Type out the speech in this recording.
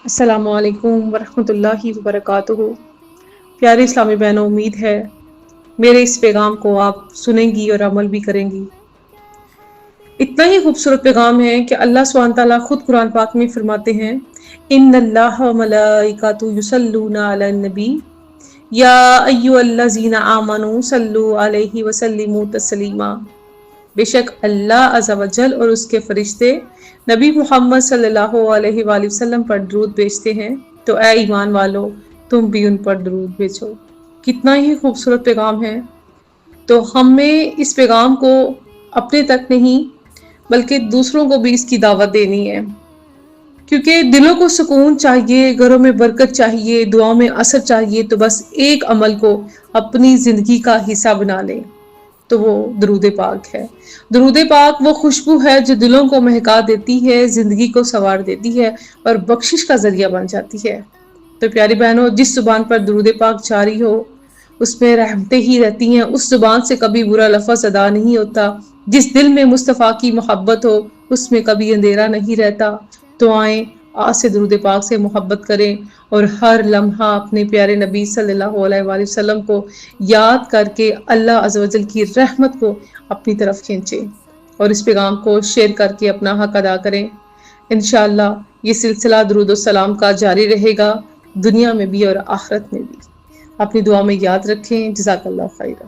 السلام علیکم ورحمۃ اللہ وبرکاتہ۔ پیارے اسلامی بہنوں، امید ہے میرے اس پیغام کو آپ سنیں گی اور عمل بھی کریں گی۔ اتنا ہی خوبصورت پیغام ہے کہ اللہ سبحانہ تعالیٰ خود قرآن پاک میں فرماتے ہیں، ان اللہ ملائکۃ یصلون علی النبی یا ایھا الذین آمنوا صلوا علیہ وسلموا تسلیما۔ بے شک اللہ عز و جل اور اس کے فرشتے نبی محمد صلی اللہ علیہ وآلہ وسلم پر درود بھیجتے ہیں، تو اے ایمان والو تم بھی ان پر درود بھیجو۔ کتنا ہی خوبصورت پیغام ہے۔ تو ہمیں اس پیغام کو اپنے تک نہیں بلکہ دوسروں کو بھی اس کی دعوت دینی ہے، کیونکہ دلوں کو سکون چاہیے، گھروں میں برکت چاہیے، دعاؤں میں اثر چاہیے، تو بس ایک عمل کو اپنی زندگی کا حصہ بنا لیں، تو وہ درود پاک ہے۔ درود پاک وہ خوشبو ہے جو دلوں کو مہکا دیتی ہے، زندگی کو سنوار دیتی ہے اور بخشش کا ذریعہ بن جاتی ہے۔ تو پیاری بہنوں، جس زبان پر درود پاک جاری ہو اس میں رحمتیں ہی رہتی ہیں، اس زبان سے کبھی برا لفظ ادا نہیں ہوتا۔ جس دل میں مصطفیٰ کی محبت ہو اس میں کبھی اندھیرا نہیں رہتا۔ تو آئیں آج سے درود پاک سے محبت کریں اور ہر لمحہ اپنے پیارے نبی صلی اللہ علیہ وآلہ وسلم کو یاد کر کے اللہ عز و جل کی رحمت کو اپنی طرف کھینچیں اور اس پیغام کو شیئر کر کے اپنا حق ادا کریں۔ انشاءاللہ یہ سلسلہ درود و سلام کا جاری رہے گا، دنیا میں بھی اور آخرت میں بھی۔ اپنی دعا میں یاد رکھیں۔ جزاک اللہ خیرا۔